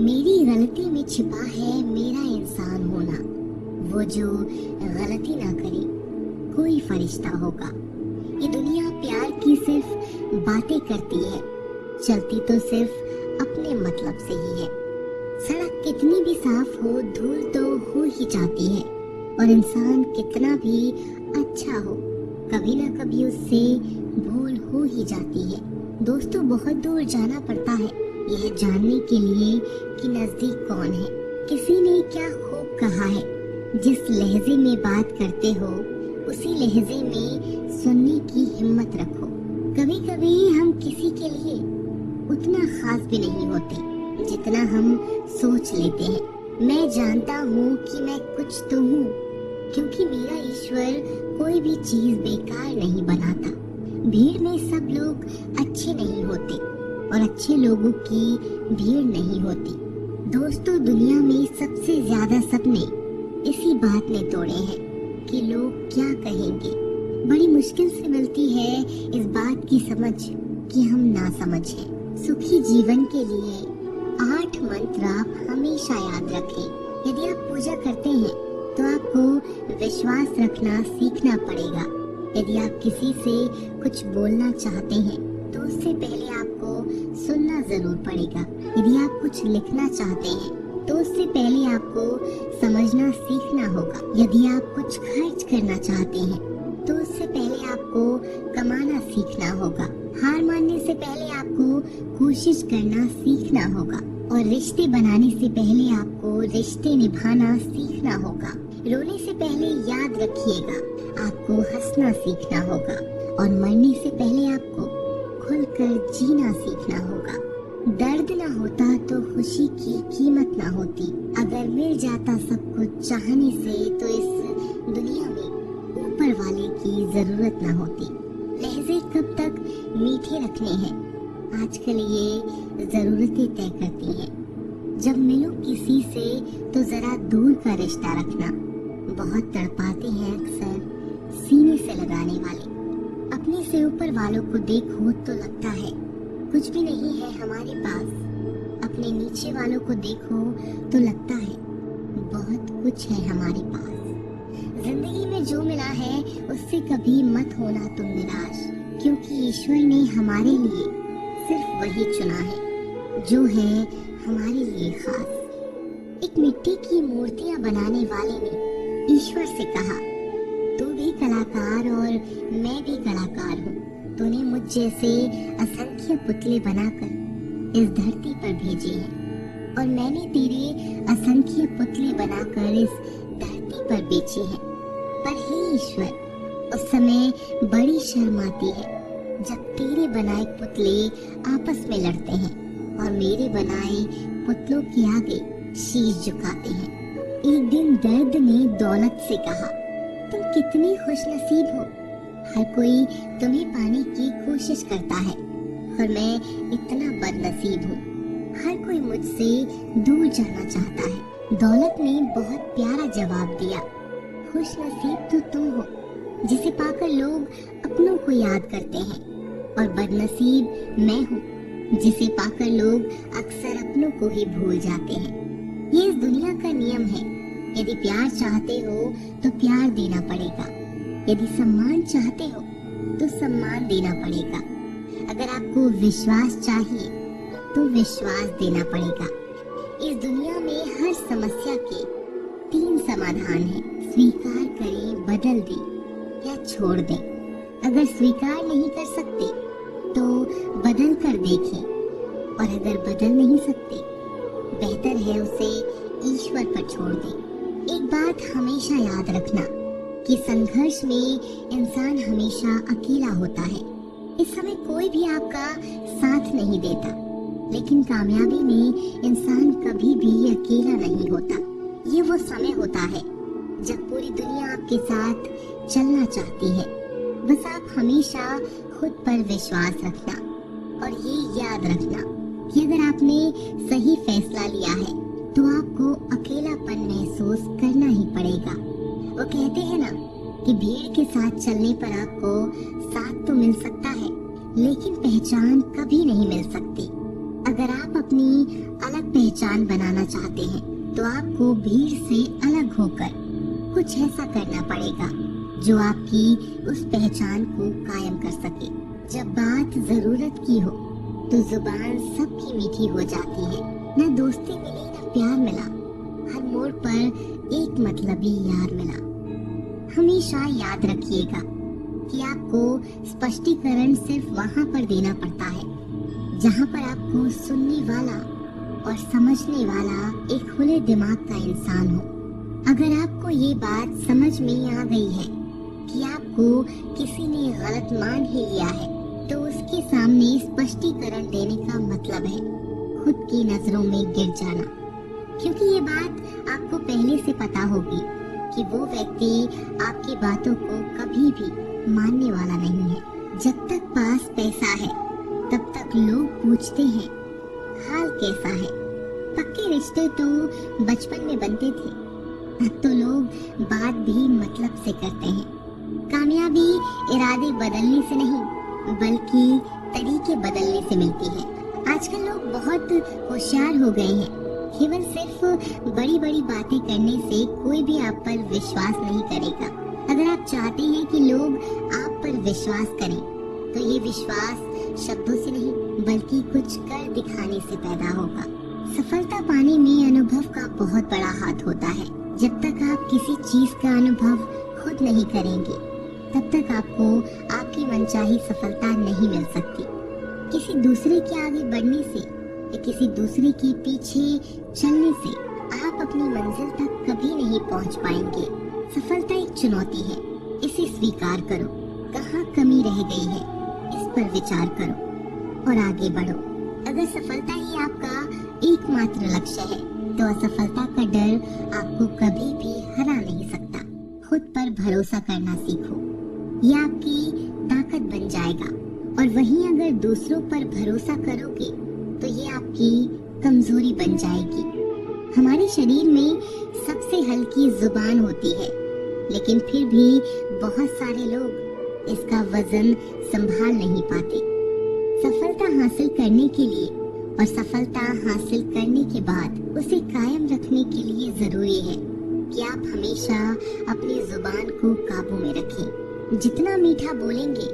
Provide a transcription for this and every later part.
मेरी गलती में छिपा है मेरा इंसान होना। वो जो गलती ना करे कोई फरिश्ता होगा। ये दुनिया प्यार की सिर्फ बातें करती है, चलती तो सिर्फ अपने मतलब से ही है। सड़क कितनी भी साफ हो धूल तो हो ही जाती है, और इंसान कितना भी अच्छा हो कभी ना कभी उससे भूल हो ही जाती है। दोस्तों, बहुत दूर जाना पड़ता है यह जानने के लिए कि नजदीक कौन है। किसी ने क्या खूब कहा है, जिस लहजे में बात करते हो उसी लहजे में सुनने की हिम्मत रखो। कभी कभी हम किसी के लिए उतना खास भी नहीं होते जितना हम सोच लेते हैं। मैं जानता हूँ कि मैं कुछ तो हूँ, क्योंकि मेरा ईश्वर कोई भी चीज बेकार नहीं बनाता। भीड़ में सब लोग अच्छे नहीं होते और अच्छे लोगों की भीड़ नहीं होती। दोस्तों, दुनिया में सबसे ज्यादा सपने इसी बात ने तोड़े हैं कि लोग क्या कहेंगे। बड़ी मुश्किल से मिलती है इस बात की समझ कि हम ना समझ हैं। सुखी जीवन के लिए 8 मंत्र आप हमेशा याद रखें। यदि आप पूजा करते हैं तो आपको विश्वास रखना सीखना पड़ेगा। यदि आप किसी से कुछ बोलना चाहते हैं तो उससे पहले आपको सुनना जरूर पड़ेगा। यदि आप कुछ लिखना चाहते हैं तो उससे पहले आपको समझना सीखना होगा। यदि आप कुछ खर्च करना चाहते हैं तो उससे पहले आपको कमाना सीखना होगा। हार मानने से पहले आपको कोशिश करना सीखना होगा, और रिश्ते बनाने से पहले आपको रिश्ते निभाना सीखना होगा। रोने से पहले याद रखिएगा आपको हंसना सीखना होगा, और मरने से पहले आपको खुलकर जीना सीखना होगा। दर्द ना होता तो खुशी की कीमत ना होती। अगर मिल जाता सब कुछ चाहने से तो इस दुनिया में ऊपर वाले की जरूरत ना होती। लहजे कब तक मीठे रखने हैं, आजकल ये जरूरतें तय करती हैं। जब मिलो किसी से तो जरा दूर का रिश्ता रखना। बहुत तड़पाते हैं अक्सर सीने से लगाने वाले। अपने से ऊपर वालों को देखो तो लगता है कुछ भी नहीं है हमारे पास। अपने नीचे वालों को देखो तो लगता है बहुत कुछ है हमारे पास। जिंदगी में जो मिला है उससे कभी मत होना तुम निराश, क्योंकि ईश्वर ने हमारे लिए सिर्फ वही चुना है जो है हमारे लिए खास। एक मिट्टी की मूर्तियां बनाने वाले ने ईश्वर से कहा, तू भी कलाकार और मैं भी कलाकार हूँ। तूने मुझ जैसे असंख्य पुतले बनाकर इस धरती पर भेजे हैं, और मैंने तेरे असंख्य पुतले बनाकर इस धरती पर बेचे हैं। पर हे ईश्वर, उस समय बड़ी शर्म आती है जब तेरे बनाए पुतले आपस में लड़ते हैं और मेरे बनाए पुतलों के आगे शीश झुकाते हैं। एक दिन दर्द ने दौलत से कहा, तुम कितनी खुशनसीब हो, हर कोई तुम्हें पाने की कोशिश करता है और मैं इतना बदनसीब हूँ। हर कोई मुझसे दूर जाना चाहता है। दौलत ने बहुत प्यारा जवाब दिया, खुशनसीब तो तुम हो जिसे पाकर लोग अपनों को याद करते हैं, और बदनसीब मैं हूँ जिसे पाकर लोग अक्सर अपनों को ही भूल जाते हैं। ये इस दुनिया का नियम है। यदि प्यार चाहते हो तो प्यार देना पड़ेगा, यदि सम्मान चाहते हो तो सम्मान देना पड़ेगा। अगर आपको विश्वास चाहिए तो विश्वास देना पड़ेगा। इस दुनिया में हर समस्या के 3 समाधान हैं, स्वीकार करें, बदल दें या छोड़ दें। अगर स्वीकार नहीं कर सकते तो बदल कर देखें, और अगर बदल नहीं सकते बेहतर है उसे ईश्वर पर छोड़ दें। एक बात हमेशा याद रखना कि संघर्ष में इंसान हमेशा अकेला होता है। इस समय कोई भी आपका साथ नहीं देता, लेकिन कामयाबी में इंसान कभी भी अकेला नहीं होता। ये वो समय होता है जब पूरी दुनिया आपके साथ चलना चाहती है। बस आप हमेशा खुद पर विश्वास रखना, और ये याद रखना कि अगर आपने सही फैसला लिया है तो आपको अकेलापन महसूस करना ही पड़ेगा। वो कहते हैं ना कि भीड़ के साथ चलने पर आपको साथ तो मिल सकता है, लेकिन पहचान कभी नहीं मिल सकती। अगर आप अपनी अलग पहचान बनाना चाहते हैं तो आपको भीड़ से अलग होकर कुछ ऐसा करना पड़ेगा जो आपकी उस पहचान को कायम कर सके। जब बात जरूरत की हो तो जुबान सबकी मीठी हो जाती है। न दोस्ती मिली न प्यार मिला, हर मोड़ पर एक मतलबी यार मिला। हमेशा याद रखिएगा कि आपको स्पष्टीकरण सिर्फ वहां पर देना पड़ता है जहां पर आपको सुनने वाला और समझने वाला एक खुले दिमाग का इंसान हो। अगर आपको ये बात समझ में आ गई है कि आपको किसी ने गलत मान ही लिया है तो उसके सामने स्पष्टीकरण देने का मतलब है खुद की नजरों में गिर जाना, क्योंकि ये बात आपको पहले से पता होगी कि वो व्यक्ति आपकी बातों को कभी भी मानने वाला नहीं है। जब तक पास पैसा है तब तक लोग पूछते हैं हाल कैसा है। पक्के रिश्ते तो बचपन में बनते थे, अब तो लोग बात भी मतलब से करते हैं। कामयाबी इरादे बदलने से नहीं बल्कि तरीके बदलने से मिलती है। आजकल लोग बहुत होशियार हो गए हैं, केवल सिर्फ बड़ी बड़ी बातें करने से कोई भी आप पर विश्वास नहीं करेगा। अगर आप चाहते हैं कि लोग आप पर विश्वास करें तो ये विश्वास शब्दों से नहीं बल्कि कुछ कर दिखाने से पैदा होगा। सफलता पाने में अनुभव का बहुत बड़ा हाथ होता है। जब तक आप किसी चीज का अनुभव खुद नहीं करेंगे तब तक आपको आपकी मनचाही सफलता नहीं मिल सकती। किसी दूसरे के आगे बढ़ने से या किसी दूसरे के पीछे चलने से आप अपनी मंजिल तक कभी नहीं पहुंच पाएंगे। सफलता एक चुनौती है, इसे स्वीकार करो। कहाँ कमी रह गई है इस पर विचार करो और आगे बढ़ो। अगर सफलता ही आपका एकमात्र लक्ष्य है तो असफलता का डर आपको कभी भी हरा नहीं सकता। खुद पर भरोसा करना सीखो, ये आपकी ताकत बन जाएगा। और वहीं अगर दूसरों पर भरोसा करोगे तो ये आपकी कमजोरी बन जाएगी। हमारे शरीर में सबसे हल्की जुबान होती है, लेकिन फिर भी बहुत सारे लोग इसका वजन संभाल नहीं पाते। सफलता हासिल करने के लिए और सफलता हासिल करने के बाद उसे कायम रखने के लिए जरूरी है कि आप हमेशा अपनी जुबान को काबू में रखें। जितना मीठा बोलेंगे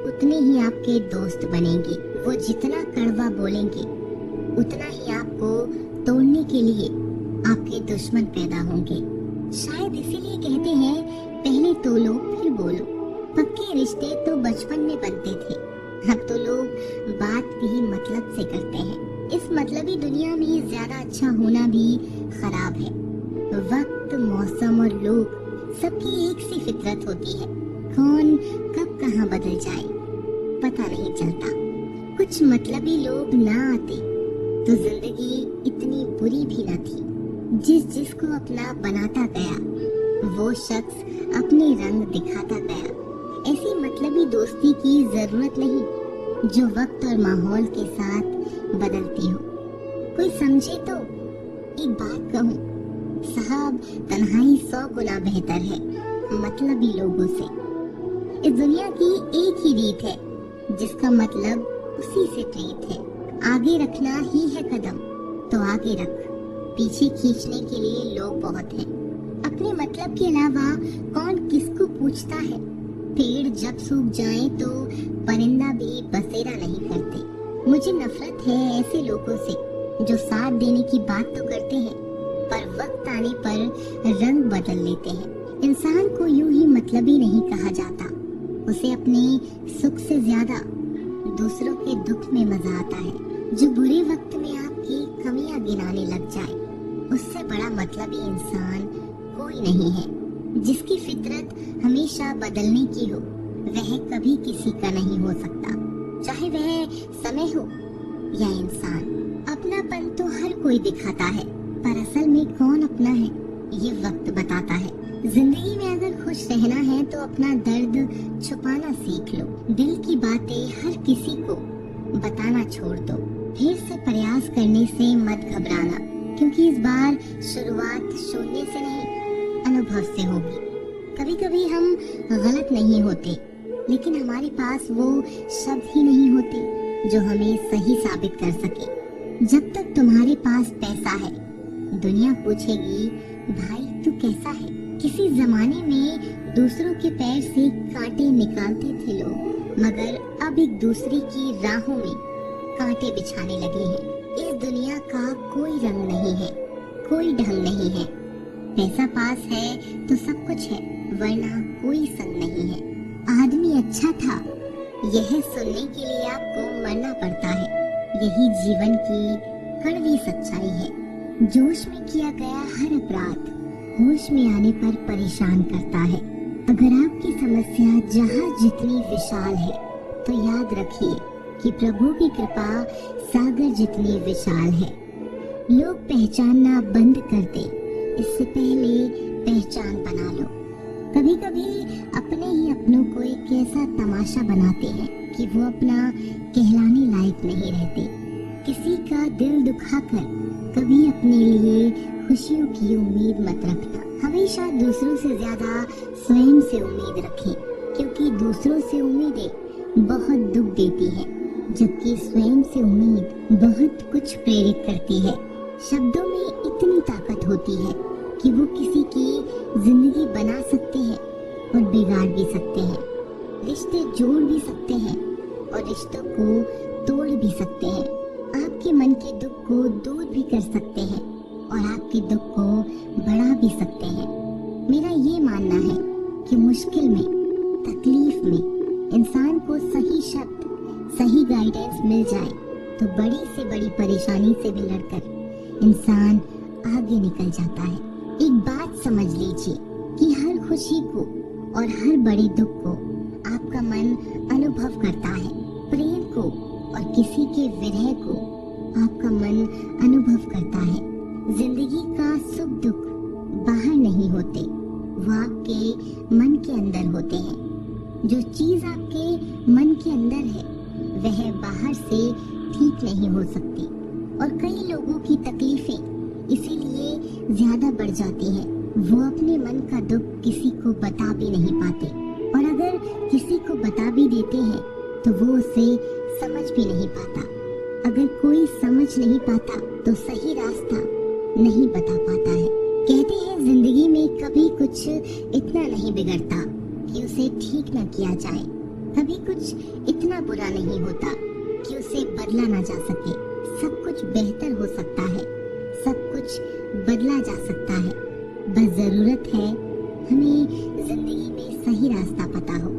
उतने ही आपके दोस्त बनेंगे। वो जितना कड़वा बोलेंगे उतना ही आपको तोड़ने के लिए आपके दुश्मन पैदा होंगे। शायद इसीलिए कहते हैं पहले तोलो फिर बोलो। पक्के रिश्ते तो बचपन में बनते थे, अब तो लोग बात भी मतलब से करते हैं। इस मतलबी दुनिया में ज्यादा अच्छा होना भी खराब है। वक्त, मौसम और लोग सबकी एक सी फितरत होती है। कौन कब कहाँ बदल जाए पता नहीं चलता। कुछ मतलबी लोग ना आते तो जिंदगी इतनी बुरी भी न थी। जिसको अपना बनाता गया वो शख्स अपने रंग दिखाता गया। ऐसी मतलबी दोस्ती की जरूरत नहीं जो वक्त और माहौल के साथ बदलती हो। कोई समझे तो एक बात कहूँ साहब, तन्हाई 100 गुना बेहतर है मतलबी लोगों से। इस दुनिया की एक ही रीत है जिसका मतलब उसी से प्रीत है। आगे रखना ही है कदम तो आगे रख, पीछे खींचने के लिए लोग बहुत हैं। अपने मतलब के अलावा कौन किसको पूछता है। पेड़ जब सूख जाए तो परिंदा भी बसेरा नहीं करते। मुझे नफरत है ऐसे लोगों से जो साथ देने की बात तो करते हैं पर वक्त आने पर रंग बदल लेते हैं। इंसान को यूं ही मतलबी नहीं कहा जाता, उसे अपने सुख से ज्यादा दूसरों के दुख में मजा आता है। जो बुरे वक्त में आपकी कमियां गिनाने लग जाए उससे बड़ा मतलबी इंसान कोई नहीं है। जिसकी फितरत हमेशा बदलने की हो वह कभी किसी का नहीं हो सकता, चाहे वह समय हो या इंसान। अपनापन तो हर कोई दिखाता है पर असल में कौन अपना है ये वक्त बताता है। जिंदगी में अगर खुश रहना है तो अपना दर्द छुपाना सीख लो। दिल की बातें हर किसी को बताना छोड़ दो। फिर से प्रयास करने से मत घबराना, क्योंकि इस बार शुरुआत शून्य से नहीं अनुभव से होगी। कभी कभी हम गलत नहीं होते, लेकिन हमारे पास वो शब्द ही नहीं होते जो हमें सही साबित कर सके। जब तक तुम्हारे पास पैसा है, दुनिया पूछेगी भाई तू कैसा है। किसी जमाने में दूसरों के पैर से कांटे निकालते थे लोग, मगर अब एक दूसरे की राहों में कांटे बिछाने लगे हैं। इस दुनिया का कोई रंग नहीं है, कोई ढंग नहीं है। पैसा पास है तो सब कुछ है, वरना कोई संग नहीं है। आदमी अच्छा था, यह सुनने के लिए आपको मरना पड़ता है। यही जीवन की कड़वी सच्चाई है। जोश में किया गया हर अपराध होश में आने पर परेशान करता है। अगर आपकी समस्या जहाँ जितनी विशाल है, तो याद रखिए कि प्रभु की कृपा सागर जितनी विशाल है। लोग पहचानना बंद कर दे, इससे पहले पहचान बना लो। कभी कभी अपने ही अपनों को एक ऐसा तमाशा बनाते हैं कि वो अपना कहलाने लायक नहीं रहते। किसी का दिल दुखाकर कभी अपने लिए खुशियों की उम्मीद मत रखना। हमेशा दूसरों से ज्यादा स्वयं से उम्मीद रखें, क्योंकि दूसरों से उम्मीदें बहुत दुख देती है, जबकि स्वयं से उम्मीद बहुत कुछ प्रेरित करती है। शब्दों में इतनी ताकत होती है कि वो किसी की जिंदगी बना सकते हैं और बिगाड़ भी सकते हैं। रिश्ते जोड़ भी सकते हैं और रिश्तों को तोड़ भी सकते हैं। आपके मन के दुख को दूर भी कर सकते हैं और आपके दुख को बढ़ा भी सकते हैं। मेरा ये मानना है कि मुश्किल में, तकलीफ में इंसान को सही शब्द, सही गाइडेंस मिल जाए तो बड़ी से बड़ी परेशानी से भी लड़कर इंसान आगे निकल जाता है। एक बात समझ लीजिए कि हर खुशी को और हर बड़े दुख को आपका मन अनुभव करता है। प्रेम को और किसी के विरह को आपका मन अनुभव करता है। जिंदगी का सुख दुख बाहर नहीं होते, वो आपके मन के अंदर होते हैं। जो चीज आपके मन के अंदर है वह बाहर से ठीक नहीं हो सकती। और कई लोगों की तकलीफें इसीलिए ज्यादा बढ़ जाती हैं। वो अपने मन का दुख किसी को बता भी नहीं पाते, और अगर किसी को बता भी देते हैं तो वो उसे समझ भी नहीं पाता। अगर कोई समझ नहीं पाता तो सही रास्ता नहीं बता पाता है। कहते हैं जिंदगी में कभी कुछ इतना नहीं बिगड़ता कि उसे ठीक ना किया जाए। कभी कुछ इतना बुरा नहीं होता कि उसे बदला ना जा सके। सब कुछ बेहतर हो सकता है, सब कुछ बदला जा सकता है। बस जरूरत है हमें जिंदगी में सही रास्ता पता हो।